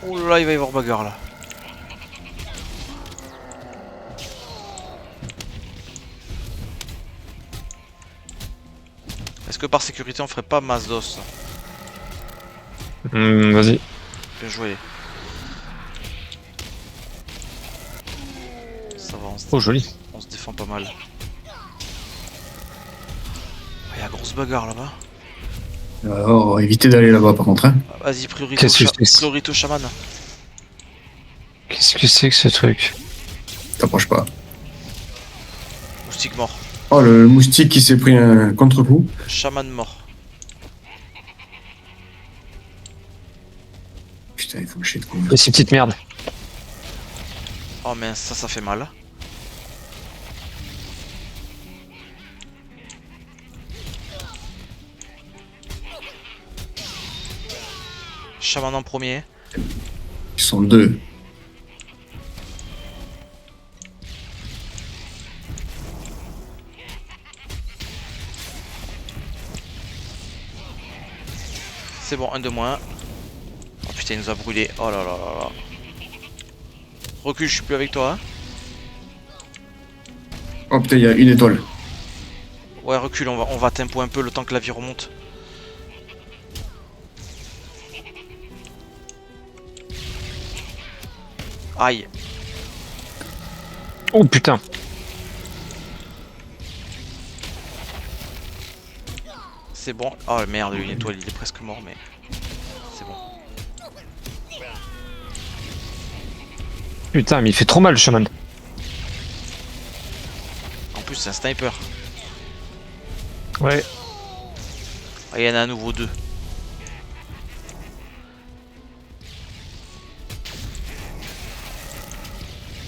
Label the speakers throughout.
Speaker 1: Oh là là, il va y avoir bagarre là. Est-ce que par sécurité on ferait pas Mazdos?
Speaker 2: Vas-y.
Speaker 1: Bien joué. Ça va,
Speaker 2: Oh, joli.
Speaker 1: on se défend pas mal. Il y a grosse bagarre là-bas.
Speaker 3: Alors, évitez d'aller là-bas par contre. Hein.
Speaker 1: Vas-y, priorité
Speaker 2: Qu'est-ce que c'est
Speaker 1: priorité au chaman.
Speaker 2: Qu'est-ce que c'est que ce truc?
Speaker 3: T'approches pas.
Speaker 1: Moustique mort.
Speaker 3: Oh, le moustique qui s'est pris un contre-coup.
Speaker 1: Chaman mort.
Speaker 3: Putain, il faut me chier de coup.
Speaker 2: Et ces petites merdes.
Speaker 1: Oh mince, ça fait mal. Chaman en premier.
Speaker 3: Ils sont deux.
Speaker 1: C'est bon, un de moins. Oh putain, il nous a brûlé. Oh là là là là. Recule, je suis plus avec toi. Hein.
Speaker 3: Oh putain, il y a une étoile.
Speaker 1: Ouais, recule, on va tempo un peu le temps que la vie remonte. Aïe.
Speaker 2: Oh putain.
Speaker 1: C'est bon. Oh merde, une étoile, il est presque mort, mais c'est bon.
Speaker 2: Putain, mais il fait trop mal le chaman.
Speaker 1: En plus, c'est un sniper.
Speaker 2: Ouais.
Speaker 1: Ah, il y en a à nouveau deux.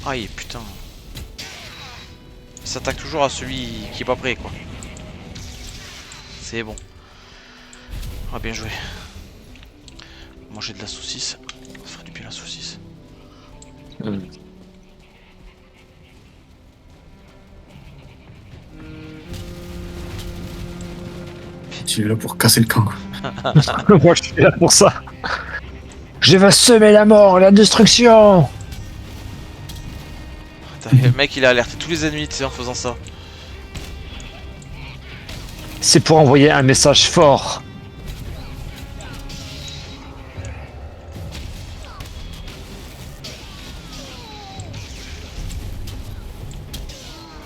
Speaker 1: Aïe, putain. Il s'attaque toujours à celui qui est pas prêt, quoi. C'est bon. Ah, bien joué. Manger de la saucisse. Ça ferait du bien la saucisse.
Speaker 3: Tu es là pour casser le camp.
Speaker 2: Moi, je suis là pour ça. Je vais semer la mort, la destruction.
Speaker 1: Le mec, il a alerté tous les ennemis, tu sais, en faisant ça.
Speaker 2: C'est pour envoyer un message fort.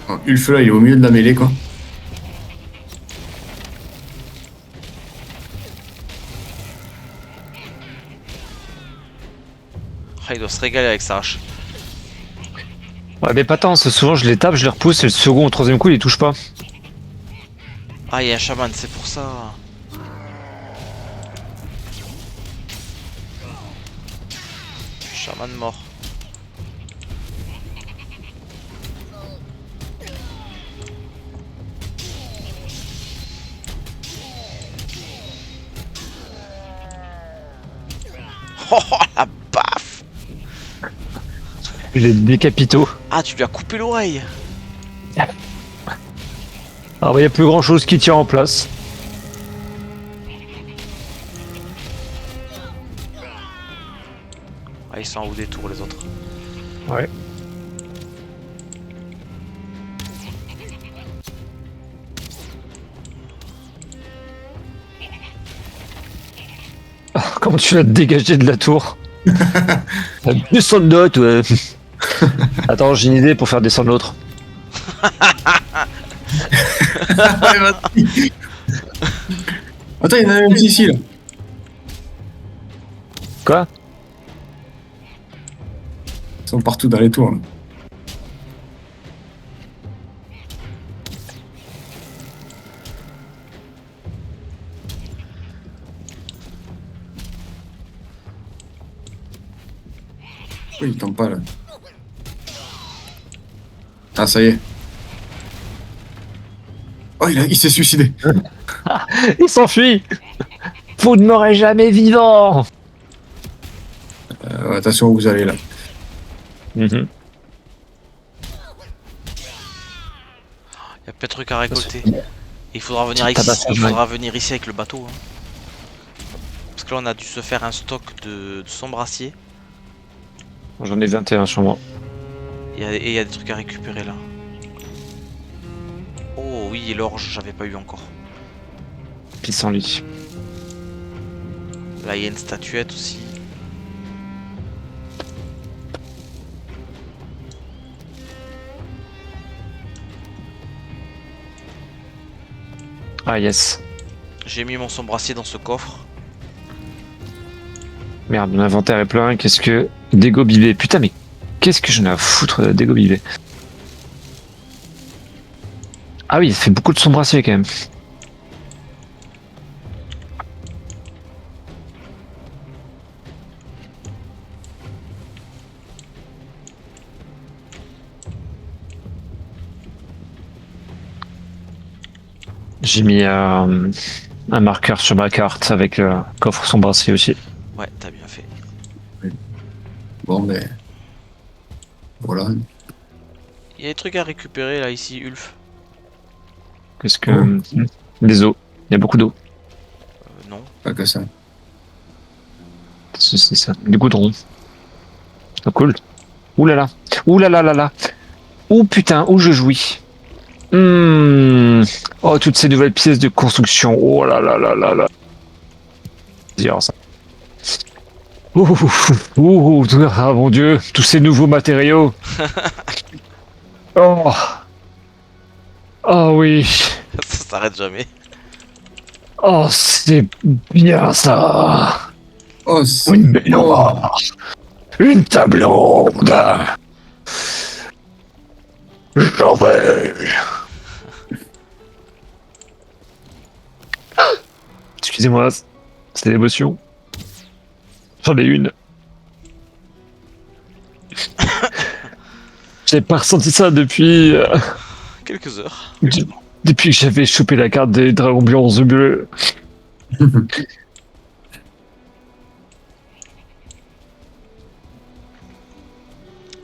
Speaker 3: Oh, Ulf là, il est au milieu de la mêlée quoi.
Speaker 1: Ah, il doit se régaler avec sa hache.
Speaker 2: Ouais, mais pas tant, c'est souvent je les tape, je les repousse et le second ou troisième coup, il les touche pas.
Speaker 1: Ah, il y a un chaman, c'est pour ça. Chaman mort. Oh la baffe.
Speaker 2: Il est décapito.
Speaker 1: Ah, tu lui as coupé l'oreille.
Speaker 2: Alors, il n'y a plus grand chose qui tient en place.
Speaker 1: Ah, ils sont en haut des tours, les autres.
Speaker 2: Ouais. Ah, comment tu l'as dégagé de la tour? Descendre de note, ouais. Attends, j'ai une idée pour faire descendre l'autre.
Speaker 3: Allez, vas-y. Attends, il y en a un petit ici là.
Speaker 2: Quoi?
Speaker 3: Ils sont partout dans les tours là. Oui, il tombe pas là. Ah, ça y est. Oh, il s'est suicidé.
Speaker 2: Il s'enfuit. Vous ne m'aurez jamais vivant.
Speaker 3: Attention où vous allez là.
Speaker 1: Il y a plein de trucs à récolter. Et il faudra venir ici. Il faudra venir ici avec le bateau. Hein. Parce que là, on a dû se faire un stock de sombre acier.
Speaker 2: J'en ai 21 sur moi.
Speaker 1: Et il y a des trucs à récupérer là. Oh oui, et l'orge, j'avais pas eu encore.
Speaker 2: Pissenlit.
Speaker 1: Là, il y a une statuette aussi.
Speaker 2: Ah yes.
Speaker 1: J'ai mis mon sombracier dans ce coffre.
Speaker 2: Merde, mon inventaire est plein. Qu'est-ce que... Dégobibé. Putain, mais qu'est-ce que j'en ai à foutre de dégobibé? Ah oui, il fait beaucoup de sombracier quand même. J'ai mis un marqueur sur ma carte avec le coffre sombracier aussi.
Speaker 1: Ouais, t'as bien fait.
Speaker 3: Bon, ben. Voilà.
Speaker 1: Il y a des trucs à récupérer là, ici, Ulf.
Speaker 2: Qu'est-ce que... Des eaux. Il y a beaucoup d'eau.
Speaker 1: Non.
Speaker 3: Pas que ça.
Speaker 2: C'est ça. Du goudron. Oh, cool. Ouh là là. Ouh là là là là. Ouh putain, où je jouis. Oh, toutes ces nouvelles pièces de construction. Oh là là là là là. Dire ça. Ouh, ouh, ah mon dieu, tous ces nouveaux matériaux. Oh. Oh oui.
Speaker 1: Ça s'arrête jamais.
Speaker 2: Oh, c'est bien ça.
Speaker 3: Oh,
Speaker 2: Une baignoire. Une table ronde. J'en veux. Excusez-moi, c'est l'émotion. J'en ai une. J'ai pas ressenti ça depuis...
Speaker 1: Quelques heures.
Speaker 2: depuis que j'avais chopé la carte des dragons blancs bleus.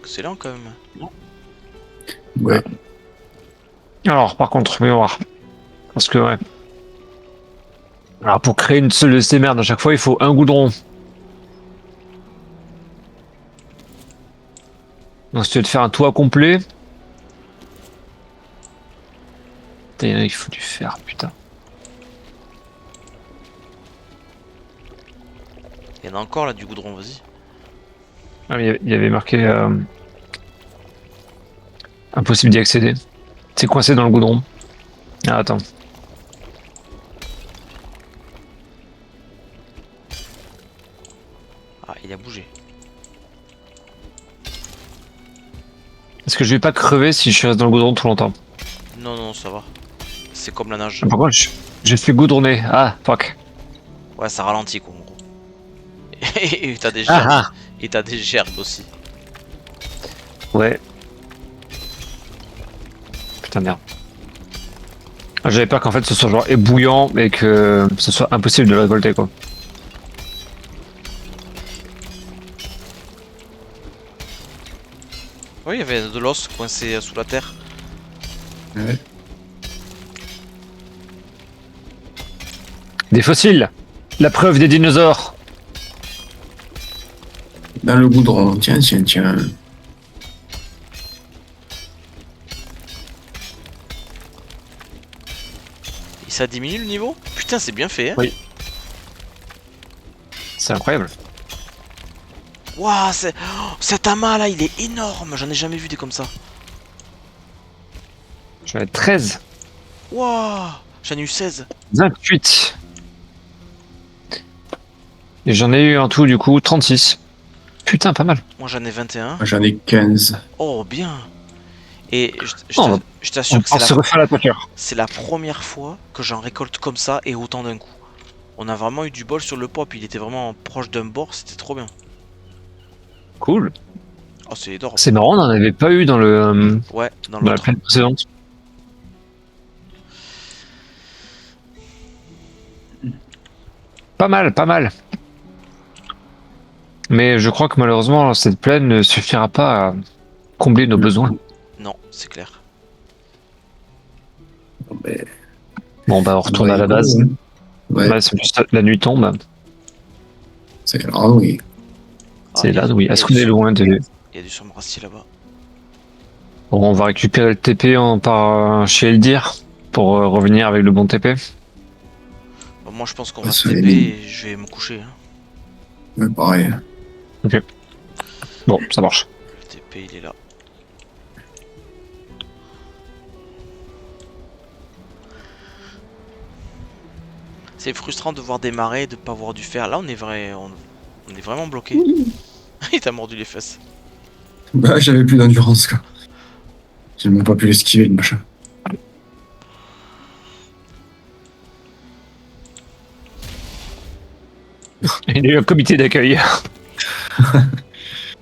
Speaker 1: C'est lent quand même.
Speaker 3: Ouais.
Speaker 2: Alors, par contre, mais on va voir. Parce que, ouais. Alors, pour créer une seule de ces merdes, à chaque fois, il faut un goudron. Donc, si tu veux te faire un toit complet... Putain, il faut du fer, putain.
Speaker 1: Il y en a encore là du goudron, vas-y.
Speaker 2: Ah, mais il y avait marqué... impossible d'y accéder. C'est coincé dans le goudron. Ah, attends.
Speaker 1: Ah, il a bougé.
Speaker 2: Est-ce que je vais pas crever si je reste dans le goudron trop longtemps?
Speaker 1: Non, non, ça va. C'est comme la nage.
Speaker 2: Par contre, je suis goudronné. Ah, fuck.
Speaker 1: Ouais, ça ralentit quoi, en gros. Et t'as des gerbes.
Speaker 2: Ah,
Speaker 1: Et t'as des gerbes aussi.
Speaker 2: ouais. Putain, merde. J'avais peur qu'en fait ce soit genre ébouillant et que ce soit impossible de le récolter, quoi.
Speaker 1: Oui, il y avait de l'os coincé sous la terre.
Speaker 3: Ouais.
Speaker 2: Des fossiles. La preuve des dinosaures.
Speaker 3: Dans le goudron. Tiens, tiens, tiens.
Speaker 1: Et ça diminue le niveau? Putain, c'est bien fait, hein.
Speaker 2: Oui. C'est incroyable.
Speaker 1: Waouh, cet amas là, il est énorme. J'en ai jamais vu des comme ça.
Speaker 2: J'en ai 13.
Speaker 1: Waouh, j'en ai eu 16.
Speaker 2: 28. Et j'en ai eu en tout du coup 36. Putain, pas mal.
Speaker 1: Moi j'en ai 21.
Speaker 3: Moi, j'en ai 15.
Speaker 1: Oh, bien. Et
Speaker 2: Oh,
Speaker 1: je
Speaker 2: On
Speaker 1: t'assure que
Speaker 2: se refait la toiture.
Speaker 1: c'est la première fois que j'en récolte comme ça et autant d'un coup. On a vraiment eu du bol sur le pop. Il était vraiment proche d'un bord. C'était trop bien.
Speaker 2: Cool.
Speaker 1: Oh, c'est énorme.
Speaker 2: C'est marrant, on n'en avait pas eu dans le
Speaker 1: Ouais, dans
Speaker 2: dans la
Speaker 1: l'autre.
Speaker 2: plaine précédente. Pas mal, pas mal. Mais je crois que malheureusement, cette plaine ne suffira pas à combler nos besoins.
Speaker 1: Non, c'est clair.
Speaker 3: Bon, ben,
Speaker 2: Bon, bah, on retourne à la base.
Speaker 3: Ouais,
Speaker 2: Là, c'est juste la nuit tombe.
Speaker 3: c'est... Ah oui.
Speaker 2: C'est
Speaker 1: il y a
Speaker 2: là,
Speaker 1: du-
Speaker 2: oui.
Speaker 1: il y a
Speaker 2: Est-ce
Speaker 1: du
Speaker 2: qu'on est loin de...
Speaker 1: Il y a du sombracier là-bas.
Speaker 2: Bon, on va récupérer le TP par chez Eldir pour revenir avec le bon TP.
Speaker 1: Bon, moi je pense qu'on
Speaker 3: Ouais,
Speaker 1: va se
Speaker 3: sur les
Speaker 1: TP
Speaker 3: mines.
Speaker 1: et je vais me coucher. Hein.
Speaker 3: Ouais, pareil.
Speaker 2: Ok. Bon, ça marche.
Speaker 1: Le TP il est là. C'est frustrant de voir démarrer et de pas voir du fer. Là on est on est vraiment bloqué. Il t'a mordu les fesses.
Speaker 3: Bah, j'avais plus d'endurance, quoi. J'ai même pas pu l'esquiver, le machin.
Speaker 2: Il y a eu un comité d'accueil.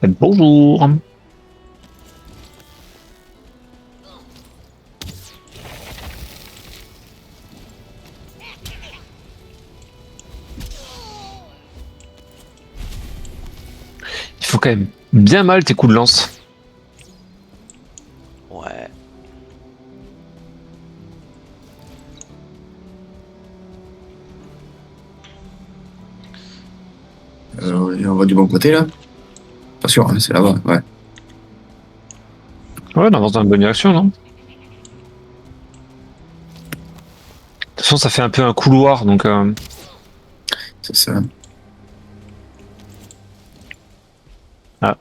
Speaker 2: Bonjour. Il faut quand même bien mal tes coups de lance.
Speaker 1: Ouais.
Speaker 3: Et on va du bon côté, là. Pas sûr, hein, c'est là-bas, ouais.
Speaker 2: Ouais, on avance dans la bonne direction, non? De toute façon, ça fait un peu un couloir, donc...
Speaker 3: C'est ça.
Speaker 2: Ah.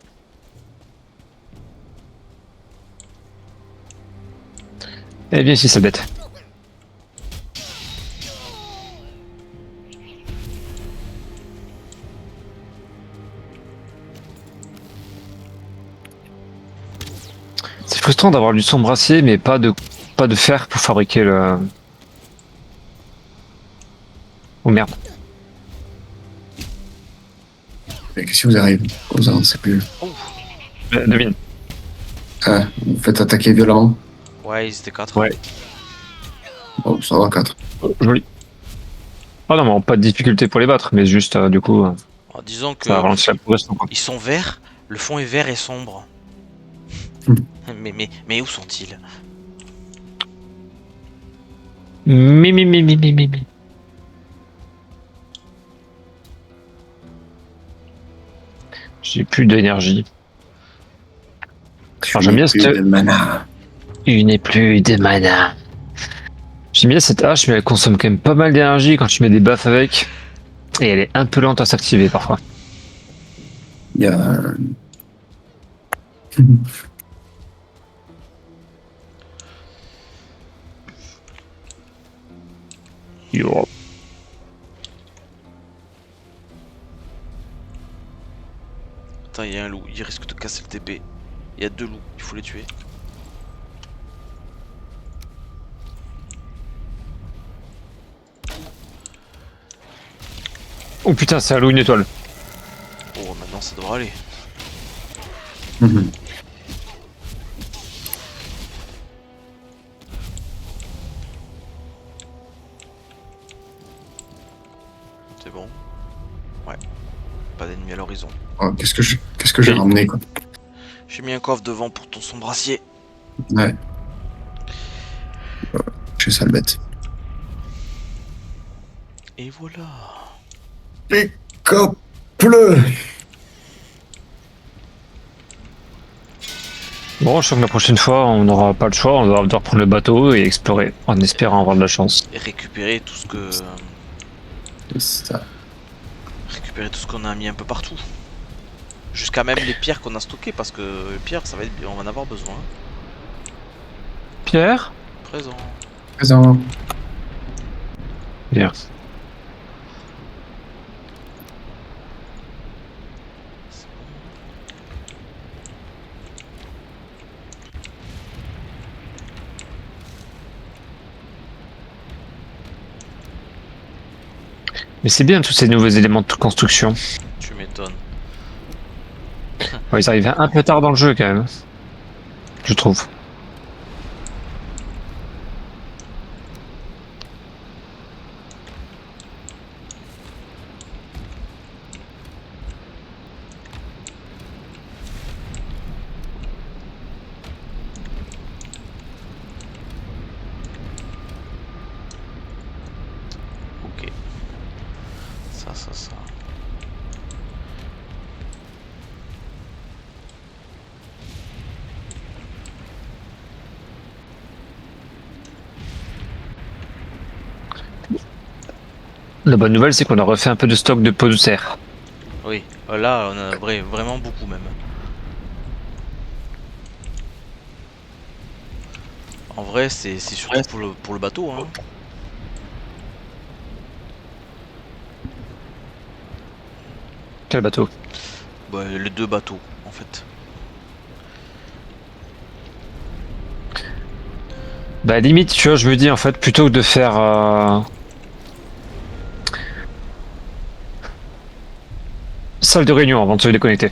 Speaker 2: Eh bien, si, ça bête. C'est frustrant d'avoir du sombracier, mais pas de fer pour fabriquer le... Oh merde.
Speaker 3: Mais qu'est-ce qui vous arrive? Vous avancez plus.
Speaker 2: Devine.
Speaker 3: Ah, vous faites attaquer violemment.
Speaker 1: Ouais, ils étaient 4.
Speaker 2: Ouais.
Speaker 3: Oh, ça va, 4.
Speaker 2: Oh, joli. Ah non, mais pas de difficulté pour les battre, mais juste, du coup,
Speaker 1: Disons que
Speaker 2: ça ralentit la progression, quoi.
Speaker 1: ils sont verts, le fond est vert et sombre.
Speaker 3: Hmm.
Speaker 1: mais où sont-ils?
Speaker 2: Mi. J'ai plus d'énergie. Alors, j'aime bien cette...
Speaker 3: de mana.
Speaker 2: Il n'est plus de mana. J'aime bien cette hache, mais elle consomme quand même pas mal d'énergie quand tu mets des buffs avec. Et elle est un peu lente à s'activer parfois.
Speaker 3: Il y a...
Speaker 2: Yo.
Speaker 1: Attends, il y a un loup, il risque de casser le TP. Il y a 2 loups, il faut les tuer.
Speaker 2: Oh putain, c'est un loup, une étoile.
Speaker 1: Oh, maintenant ça devrait aller.
Speaker 3: Mhm.
Speaker 1: C'est bon. Ouais. Pas d'ennemis à l'horizon.
Speaker 3: Oh, qu'est-ce que j'ai ramené, quoi.
Speaker 1: J'ai mis un coffre devant pour ton sombracier.
Speaker 3: Ouais. Je suis sale bête.
Speaker 1: Et voilà.
Speaker 3: Les copleux.
Speaker 2: Bon, je sens que la prochaine fois, on n'aura pas le choix, on va devoir prendre le bateau et explorer, en espérant avoir de la chance.
Speaker 1: Et récupérer tout ce que.
Speaker 3: C'est ça.
Speaker 1: Récupérer tout ce qu'on a mis un peu partout. Jusqu'à même les pierres qu'on a stockées, parce que les pierres, ça va être... on va en avoir besoin.
Speaker 2: Pierre?
Speaker 1: Présent.
Speaker 3: Présent.
Speaker 2: Bien. Mais c'est bien tous ces nouveaux éléments de construction.
Speaker 1: Tu m'étonnes.
Speaker 2: Ouais, ils arrivent un peu tard dans le jeu quand même. Je trouve.
Speaker 1: Ok. Ça.
Speaker 2: La bonne nouvelle, c'est qu'on a refait un peu de stock de pots de serre.
Speaker 1: Oui, là on a vraiment beaucoup même. En vrai, c'est surtout pour le bateau. Hein.
Speaker 2: Quel bateau?
Speaker 1: Bah, les deux bateaux, en fait.
Speaker 2: Bah limite, tu vois, je me dis en fait, plutôt que de faire... salle de réunion avant de se déconnecter.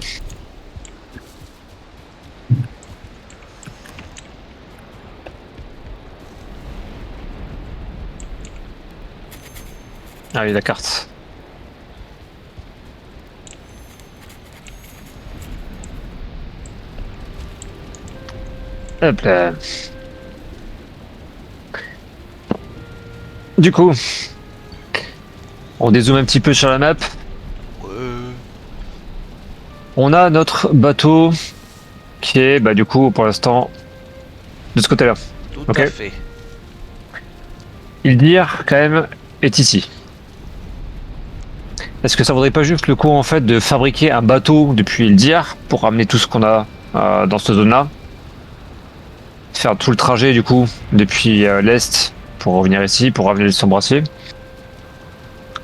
Speaker 2: Ah oui, la carte. Hop là. Du coup, on dézoome un petit peu sur la map. On a notre bateau qui est, bah du coup, pour l'instant, de ce côté-là.
Speaker 1: Tout
Speaker 2: Ok.
Speaker 1: à fait.
Speaker 2: Ildir, quand même, est ici. Est-ce que ça vaudrait pas juste le coup, en fait, de fabriquer un bateau depuis Ildir pour ramener tout ce qu'on a dans cette zone-là? Faire tout le trajet, du coup, depuis l'Est pour revenir ici, pour ramener le Sombracier.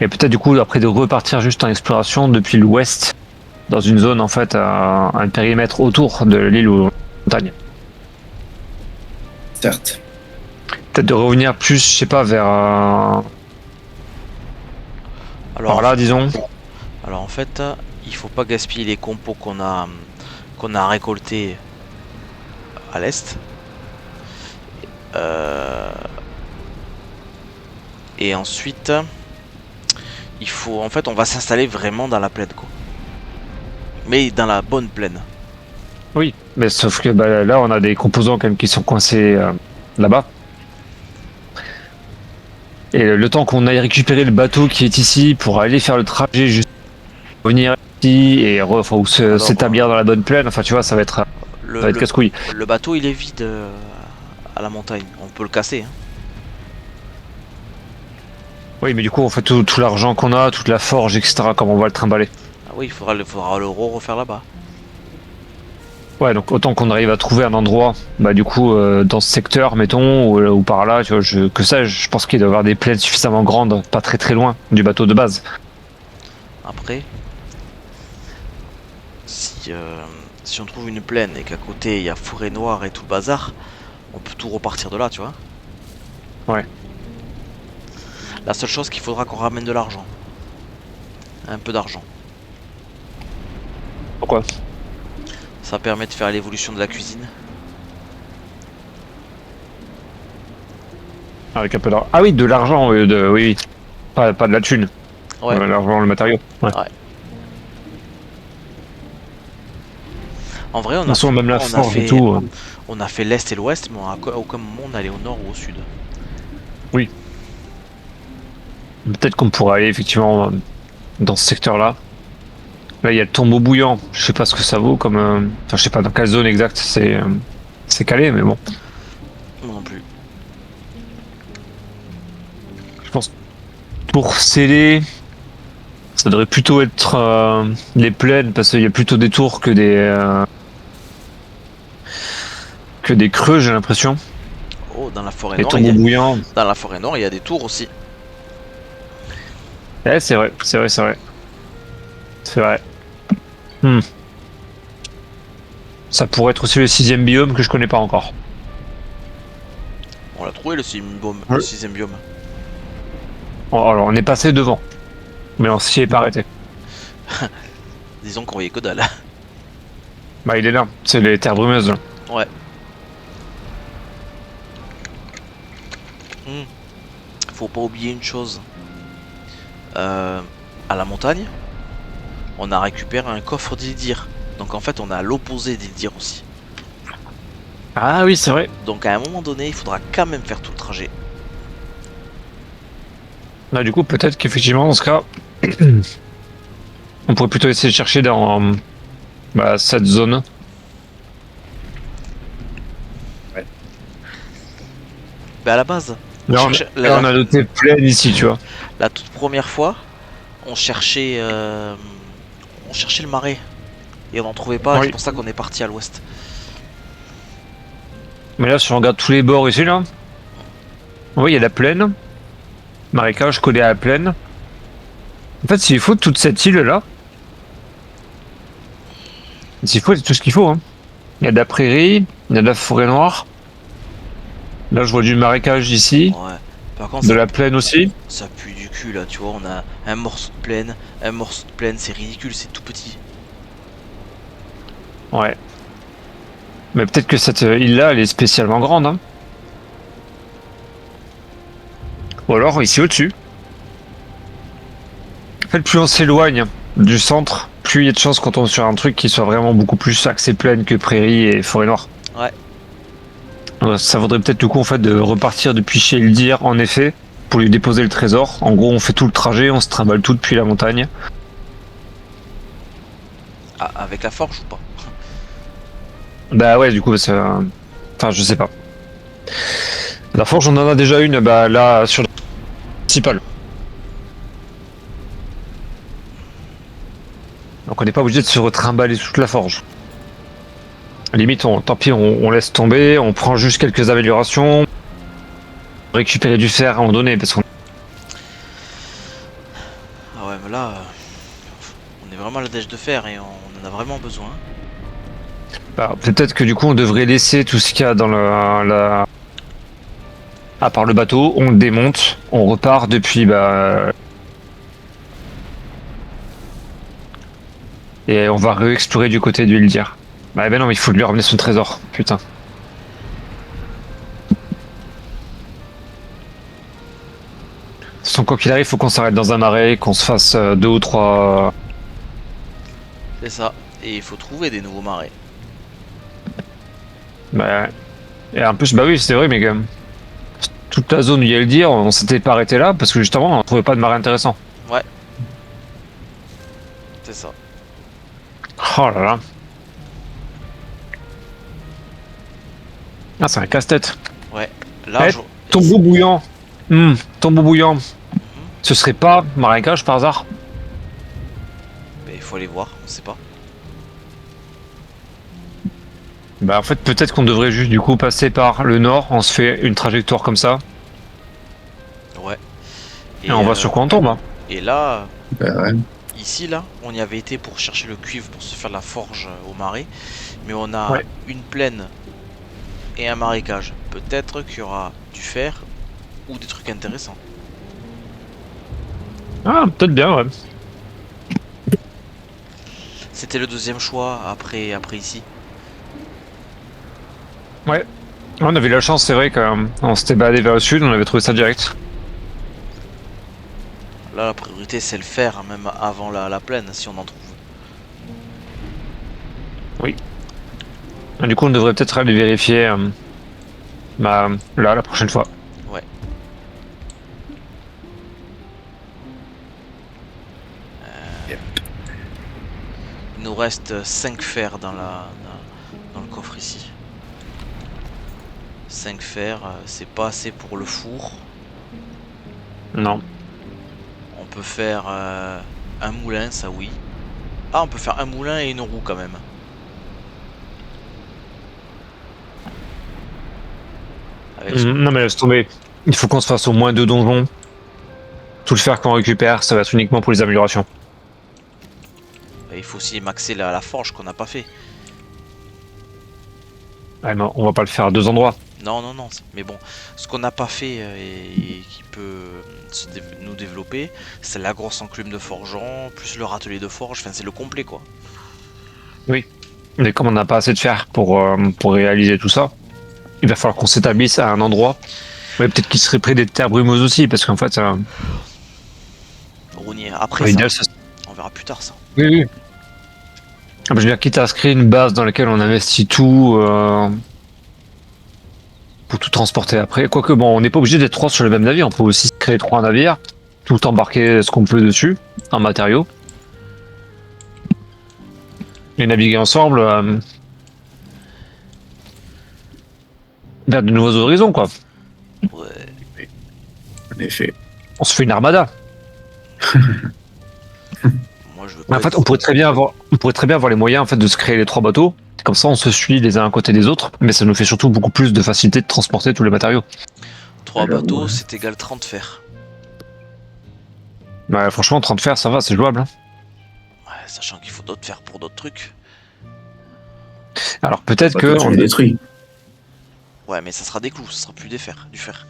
Speaker 2: Et peut-être, du coup, après de repartir juste en exploration depuis l'Ouest, dans une zone, en fait, un périmètre autour de l'île ou montagne.
Speaker 3: Certes.
Speaker 2: Peut-être de revenir plus, je sais pas, vers...
Speaker 1: Alors,
Speaker 2: par là, disons.
Speaker 1: alors en fait, il faut pas gaspiller les compos qu'on a récoltés à l'est. Et ensuite, il faut, en fait, on va s'installer vraiment dans la plaine, quoi. Mais dans la bonne plaine.
Speaker 2: Oui, mais sauf que bah, là, on a des composants quand même qui sont coincés là-bas. Et le temps qu'on aille récupérer le bateau qui est ici pour aller faire le trajet, juste venir ici et enfin, ou s'établir dans la bonne plaine, enfin tu vois, ça va être
Speaker 1: Le, le,
Speaker 2: casse-couille.
Speaker 1: le bateau, il est vide à la montagne. On peut le casser. Hein.
Speaker 2: Oui, mais du coup, on fait tout l'argent qu'on a, toute la forge, etc., comment on va le trimballer.
Speaker 1: Ah oui, il faudra le refaire là-bas.
Speaker 2: Ouais, donc autant qu'on arrive à trouver un endroit, bah du coup, dans ce secteur, mettons, ou par là, tu vois, je pense qu'il doit y avoir des plaines suffisamment grandes, pas très très loin du bateau de base.
Speaker 1: Après, si on trouve une plaine et qu'à côté il y a forêt noire et tout le bazar, on peut tout repartir de là, tu vois.
Speaker 2: Ouais.
Speaker 1: La seule chose qu'il faudra qu'on ramène de l'argent. Un peu d'argent.
Speaker 2: Pourquoi?
Speaker 1: Ça permet de faire l'évolution de la cuisine.
Speaker 2: Avec un peu d'argent. Ah oui, de l'argent, oui, oui. Pas de la thune.
Speaker 1: Ouais.
Speaker 2: L'argent, le matériau. Ouais.
Speaker 1: Ouais. En vrai,
Speaker 2: De toute façon, même la forge et tout.
Speaker 1: On a fait l'est et l'ouest, mais à aucun moment on allait au nord ou au sud.
Speaker 2: Oui. Peut-être qu'on pourrait aller effectivement dans ce secteur-là. Là, il y a le tombeau bouillant. Je sais pas ce que ça vaut comme. Enfin, je sais pas dans quelle zone exacte c'est calé, mais bon.
Speaker 1: Moi non plus.
Speaker 2: Je pense pour sceller, ça devrait plutôt être les plaines parce qu'il y a plutôt des tours que des creux, j'ai l'impression.
Speaker 1: Oh, dans la forêt
Speaker 2: Les
Speaker 1: noire,
Speaker 2: tombeaux bouillants.
Speaker 1: dans la forêt noire, il y a des tours aussi.
Speaker 2: Ouais, c'est vrai, c'est vrai, c'est vrai. C'est vrai. Ça pourrait être aussi le 6e biome que je connais pas encore.
Speaker 1: On l'a trouvé le sixième biome.
Speaker 2: Ouais.
Speaker 1: Le sixième biome.
Speaker 2: Alors, on est passé devant, mais on s'y est pas arrêté.
Speaker 1: Disons qu'on voyait que dalle.
Speaker 2: Bah, il est là, c'est les terres brumeuses. Là.
Speaker 1: Ouais. Faut pas oublier une chose. À la montagne, on a récupéré un coffre d'Ildir. Donc en fait, on est à l'opposé d'Ildir aussi.
Speaker 2: Ah oui, c'est vrai.
Speaker 1: Donc à un moment donné, il faudra quand même faire tout le trajet.
Speaker 2: Là, du coup, peut-être qu'effectivement, dans ce cas, on pourrait plutôt essayer de chercher dans cette zone.
Speaker 1: Mais à la base,
Speaker 2: Là,
Speaker 1: cherchait-
Speaker 2: là, on a noté pleine ici, tu vois.
Speaker 1: la toute première fois, on cherchait le marais. Et on n'en trouvait pas, et c'est
Speaker 2: Oui.
Speaker 1: pour ça qu'on est parti à l'ouest.
Speaker 2: Mais là, si on regarde tous les bords ici, là, oui, il y a la plaine. Marécage collé à la plaine. En fait, s'il faut toute cette île-là, s'il faut, c'est tout ce qu'il faut. Hein. Il y a de la prairie, il y a de la forêt noire. Là, je vois du marécage ici,
Speaker 1: Ouais. Par contre,
Speaker 2: de la plaine aussi.
Speaker 1: ça pue du cul là, tu vois. On a un morceau de plaine, c'est ridicule, c'est tout petit.
Speaker 2: Ouais. Mais peut-être que cette île-là, elle est spécialement grande. Hein. Ou alors ici au-dessus. En fait, plus on s'éloigne du centre, plus il y a de chances qu'on tombe sur un truc qui soit vraiment beaucoup plus axé plaine que prairie et forêt noire.
Speaker 1: Ouais.
Speaker 2: Ça vaudrait peut-être le coup en fait de repartir depuis chez Eldir en effet pour lui déposer le trésor. En gros, on fait tout le trajet, on se trimballe tout depuis la montagne.
Speaker 1: Ah, avec la forge ou pas?
Speaker 2: Bah ouais, du coup, ça... Enfin, je sais pas. La forge, on en a déjà une, bah là, sur la principale. Donc on n'est pas obligé de se retrimballer toute la forge. Limite, tant pis, on laisse tomber, on prend juste quelques améliorations, récupérer du fer à un moment donné, parce qu'on...
Speaker 1: Ah ouais, mais là, on est vraiment à la dèche de fer et on en a vraiment besoin.
Speaker 2: Bah, peut-être que du coup, on devrait laisser tout ce qu'il y a dans la... À part le bateau, on le démonte, on repart depuis... Bah... Et on va réexplorer du côté du Hildir. Bah ben non, il faut lui ramener son trésor, putain. De toute façon, quoi qu'il arrive, faut qu'on s'arrête dans un marais, qu'on se fasse 2 ou 3...
Speaker 1: C'est ça. Et il faut trouver des nouveaux marais.
Speaker 2: Bah... Et en plus, bah oui, c'est vrai, mais quand même... Toute la zone où il y a le dire, on s'était pas arrêté là, parce que justement, on trouvait pas de marais intéressant.
Speaker 1: Ouais. C'est ça.
Speaker 2: Oh là là. Ah, c'est un casse-tête.
Speaker 1: Ouais. Là,
Speaker 2: Eh, tombeau bouillant. Tombeau bouillant. Ce serait pas marécage par hasard?
Speaker 1: Mais il faut aller voir, on sait pas.
Speaker 2: Bah en fait, peut-être qu'on devrait juste du coup passer par le nord, on se fait une trajectoire comme ça,
Speaker 1: Ouais.
Speaker 2: et on va sur quoi on tombe. Hein.
Speaker 1: Et là,
Speaker 3: Bah ouais.
Speaker 1: ici, là, on y avait été pour chercher le cuivre pour se faire la forge au marais. Mais on a
Speaker 2: Ouais.
Speaker 1: une plaine et un marécage. Peut-être qu'il y aura du fer ou des trucs intéressants.
Speaker 2: Ah, peut-être bien, ouais.
Speaker 1: C'était le deuxième choix après ici.
Speaker 2: Ouais. On avait eu la chance, c'est vrai qu'on s'était baladé vers le sud, on avait trouvé ça direct.
Speaker 1: Là, la priorité, c'est le fer, même avant la plaine, si on en trouve.
Speaker 2: Oui. Et du coup, on devrait peut-être aller vérifier bah, là, la prochaine fois.
Speaker 1: Ouais. Il nous reste 5 fers dans le coffre ici. 5 fers, c'est pas assez pour le four.
Speaker 2: Non.
Speaker 1: On peut faire un moulin, ça oui. Ah, on peut faire un moulin et une roue quand même. Avec ce-
Speaker 2: Non mais laisse tomber. Il faut qu'on se fasse au moins 2 donjons. Tout le fer qu'on récupère, ça va être uniquement pour les améliorations.
Speaker 1: Il faut aussi maxer la forge qu'on n'a pas fait.
Speaker 2: Ouais, non, on va pas le faire à 2 endroits.
Speaker 1: Non, non, non. Mais bon, ce qu'on n'a pas fait et qui peut nous développer, c'est la grosse enclume de forgeron, plus le râtelier de forge. Enfin, c'est le complet quoi.
Speaker 2: Oui. Mais comme on n'a pas assez de fer pour réaliser tout ça, il va falloir qu'on s'établisse à un endroit. Ouais, peut-être qu'il serait près des terres brumeuses aussi, parce qu'en fait,
Speaker 1: Rounier. Après,
Speaker 2: l'idéal,
Speaker 1: ça,
Speaker 2: ça...
Speaker 1: on verra plus tard ça.
Speaker 2: Oui, oui. Ah, bah, je veux dire, quitte à se créer une base dans laquelle on investit tout pour tout transporter après. Quoique, bon, on n'est pas obligé d'être 3 sur le même navire. On peut aussi créer 3 navires, tout embarquer ce qu'on peut dessus, en matériaux. Et naviguer ensemble vers de nouveaux horizons, quoi.
Speaker 1: Ouais.
Speaker 3: En effet.
Speaker 2: On se fait une armada.
Speaker 1: Moi, je veux
Speaker 2: Mais
Speaker 1: pas
Speaker 2: en fait,
Speaker 1: être-
Speaker 2: on pourrait très bien avoir les moyens en fait de se créer les 3 bateaux. Comme ça, on se suit les uns à côté des autres, mais ça nous fait surtout beaucoup plus de facilité de transporter tous les matériaux.
Speaker 1: 3
Speaker 3: Alors,
Speaker 1: bateaux,
Speaker 3: ouais.
Speaker 1: c'est égal 30 fer.
Speaker 2: Ouais, franchement, 30 fer, ça va, c'est jouable. Hein.
Speaker 1: Ouais, sachant qu'il faut d'autres fers pour d'autres trucs.
Speaker 2: Alors peut-être
Speaker 3: Bah,
Speaker 2: que
Speaker 3: toi, tu les détruis.
Speaker 1: Ouais, mais ça sera des clous, ça sera plus des fers, du fer.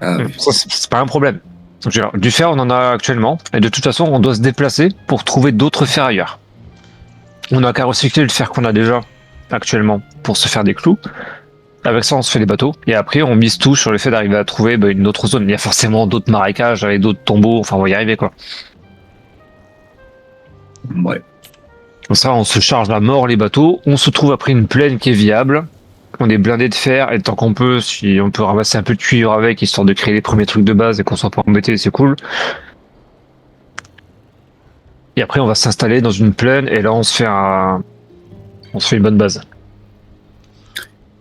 Speaker 3: Ah, oui.
Speaker 2: ça, c'est pas un problème. Donc, je veux dire, du fer, on en a actuellement, et de toute façon, on doit se déplacer pour trouver d'autres fers ailleurs. On n'a qu'à recycler le fer qu'on a déjà actuellement pour se faire des clous. Avec ça, on se fait des bateaux, et après, on mise tout sur le fait d'arriver à trouver une autre zone. Il y a forcément d'autres marécages avec d'autres tombeaux, enfin, on va y arriver quoi.
Speaker 3: Ouais.
Speaker 2: Comme ça, on se charge à mort les bateaux, on se trouve après une plaine qui est viable, on est blindé de fer, et tant qu'on peut, si on peut ramasser un peu de cuivre avec, histoire de créer les premiers trucs de base et qu'on soit pas embêté, c'est cool. Et après, on va s'installer dans une plaine, et là, on se fait une bonne base.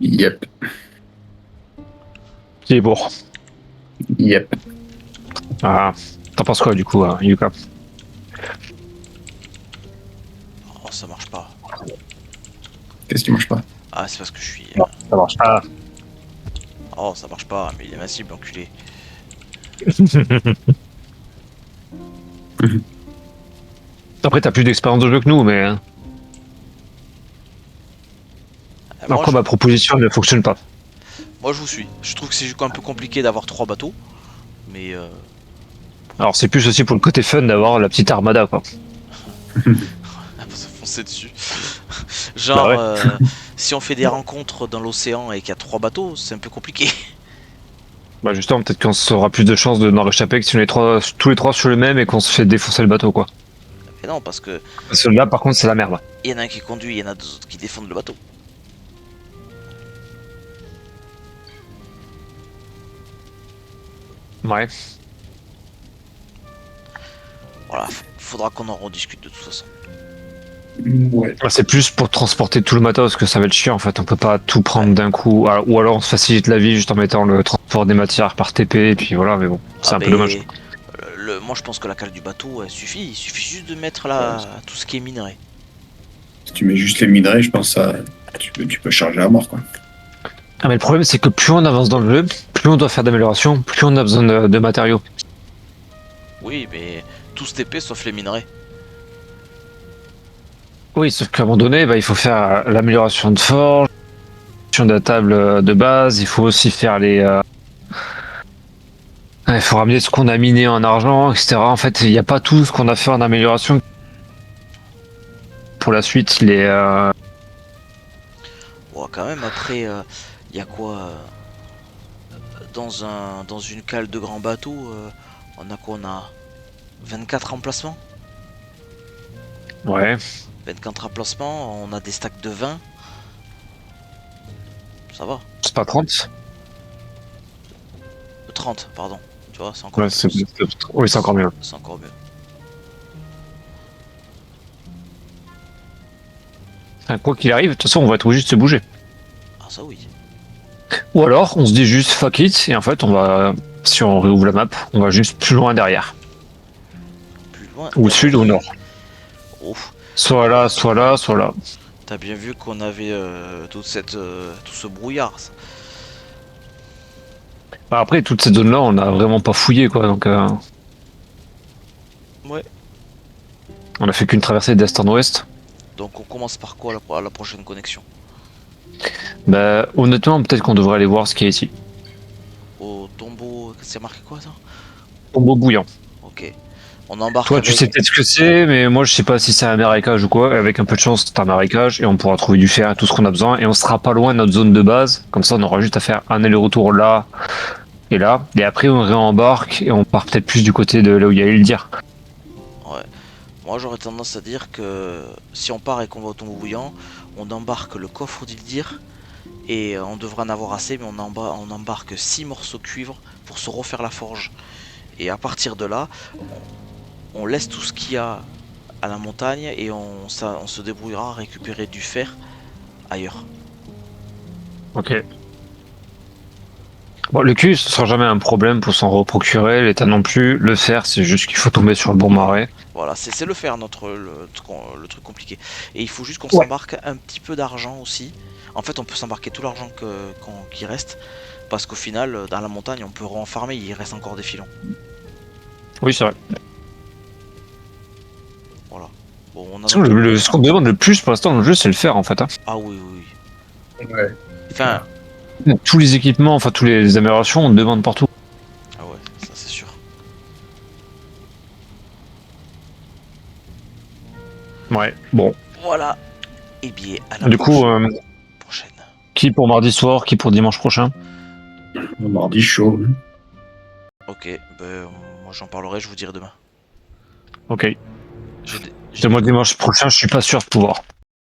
Speaker 3: Yep.
Speaker 2: Qui est bon.
Speaker 3: Yep.
Speaker 2: Ah, t'en penses quoi du coup, Yuka?
Speaker 1: Oh, ça marche pas.
Speaker 3: Qu'est-ce qui marche pas?
Speaker 1: Ah, c'est parce que je suis.
Speaker 2: Ça marche pas.
Speaker 1: Oh, ça marche pas, mais il est invincible, enculé.
Speaker 2: Après, t'as plus d'expérience de jeu que nous, mais
Speaker 1: Moi,
Speaker 2: après, ma proposition ne fonctionne pas.
Speaker 1: moi, je vous suis. Je trouve que c'est un peu compliqué d'avoir 3 bateaux. Mais
Speaker 2: Alors, c'est plus aussi pour le côté fun d'avoir la petite armada, quoi.
Speaker 1: on va se foncer dessus. Genre,
Speaker 2: Bah ouais.
Speaker 1: si on fait des rencontres dans l'océan et qu'il y a 3 bateaux, c'est un peu compliqué.
Speaker 2: Bah justement, peut-être qu'on aura plus de chances d'en réchapper que si on est tous les trois sur le même et qu'on se fait défoncer le bateau, quoi.
Speaker 1: Mais non, parce que
Speaker 2: Parce que là, par contre, c'est la merde.
Speaker 1: il y en a un qui conduit, il y en a 2 autres qui défendent le bateau.
Speaker 2: Ouais.
Speaker 1: Voilà, faudra qu'on en rediscute de toute façon.
Speaker 3: Ouais.
Speaker 2: C'est plus pour transporter tout le matos que ça va être chiant, en fait. On peut pas tout prendre d'un coup. Ou alors, on se facilite la vie juste en mettant le transport des matières par TP, et puis voilà, mais bon, c'est un peu dommage.
Speaker 1: Moi, je pense que la cale du bateau, elle suffit. Il suffit juste de mettre là tout ce qui est minerai.
Speaker 3: Si tu mets juste les minerais, je pense que tu peux charger à mort, quoi.
Speaker 2: Ah, mais le problème, c'est que plus on avance dans le jeu, plus on doit faire d'améliorations, plus on a besoin de matériaux.
Speaker 1: Oui, mais tout ce TP sauf les minerais.
Speaker 2: Oui, sauf qu'à un moment donné, bah, il faut faire l'amélioration de forge, de la table de base, il faut aussi faire il faut ramener ce qu'on a miné en argent, etc. En fait, il n'y a pas tout ce qu'on a fait en amélioration. Pour la suite,
Speaker 1: Bon, quand même, après, il y a quoi dans une cale de grand bateau, on a quoi? On a 24 emplacements.
Speaker 2: Ouais.
Speaker 1: 24 emplacements, on a des stacks de 20. Ça va.
Speaker 2: C'est pas 30.
Speaker 1: 30, pardon. Tu vois, c'est encore
Speaker 2: Ouais, oui, c'est encore mieux.
Speaker 1: C'est encore mieux.
Speaker 2: Enfin, quoi qu'il arrive, de toute façon, on va être obligé de se bouger.
Speaker 1: Ah, ça oui.
Speaker 2: Ou alors, on se dit juste fuck it, et en fait, si on réouvre la map, on va juste plus loin derrière.
Speaker 1: Plus loin.
Speaker 2: Ou au sud ou au nord.
Speaker 1: Ouf.
Speaker 2: Soit là, soit là, soit là.
Speaker 1: T'as bien vu qu'on avait tout ce brouillard. Ça.
Speaker 2: Bah, après, toute cette zone-là, on a vraiment pas fouillé, quoi, donc...
Speaker 1: Ouais.
Speaker 2: On a fait qu'une traversée d'est en ouest.
Speaker 1: Donc on commence par quoi la prochaine connexion?
Speaker 2: Bah, honnêtement, peut-être qu'on devrait aller voir ce qu'il y a ici.
Speaker 1: Au tombeau, c'est marqué quoi ça?
Speaker 2: Tombeau bouillant.
Speaker 1: Ok. On embarque
Speaker 2: Toi,
Speaker 1: avec...
Speaker 2: tu sais peut-être ce que c'est, mais moi, je sais pas si c'est un marécage ou quoi. Avec un peu de chance, c'est un marécage et on pourra trouver du fer et tout ce qu'on a besoin. Et on sera pas loin de notre zone de base. Comme ça, on aura juste à faire un aller-retour là et là. Et après, on réembarque et on part peut-être plus du côté de là où il y a Ildir.
Speaker 1: Ouais. Moi j'aurais tendance à dire que si on part et qu'on va au tombeau bouillant, on embarque le coffre d'Ildir et on devrait en avoir assez, mais on embarque 6 morceaux de cuivre pour se refaire la forge. Et à partir de là, on laisse tout ce qu'il y a à la montagne et on se débrouillera à récupérer du fer ailleurs.
Speaker 2: Ok. Bon, le cul, ce sera jamais un problème pour s'en reprocurer, l'état non plus. Le fer, c'est juste qu'il faut tomber sur le bon marais.
Speaker 1: Voilà, c'est le faire le truc compliqué. Et il faut juste qu'on
Speaker 2: Ouais.
Speaker 1: s'embarque un petit peu d'argent aussi. En fait, on peut s'embarquer tout l'argent qui reste. Parce qu'au final, dans la montagne, on peut renfarmer, il reste encore des filons.
Speaker 2: Oui, c'est vrai.
Speaker 1: Voilà. Bon, on a
Speaker 2: Ce qu'on demande le plus pour l'instant dans le jeu, c'est le fer en fait. Hein.
Speaker 1: Ah oui, oui, oui.
Speaker 3: Ouais.
Speaker 1: Enfin,
Speaker 2: Tous les équipements, enfin, toutes les améliorations, on demande partout.
Speaker 1: ah ouais, ça c'est sûr.
Speaker 2: Ouais, bon.
Speaker 1: Voilà. Et bien, à la
Speaker 2: Du coup,
Speaker 1: prochaine.
Speaker 2: qui pour mardi soir, qui pour dimanche prochain?
Speaker 3: Mardi chaud.
Speaker 1: Ok, ben moi j'en parlerai, je vous dirai demain.
Speaker 2: Ok.
Speaker 1: J'ai
Speaker 2: Moi, dimanche prochain, je suis pas sûr de pouvoir.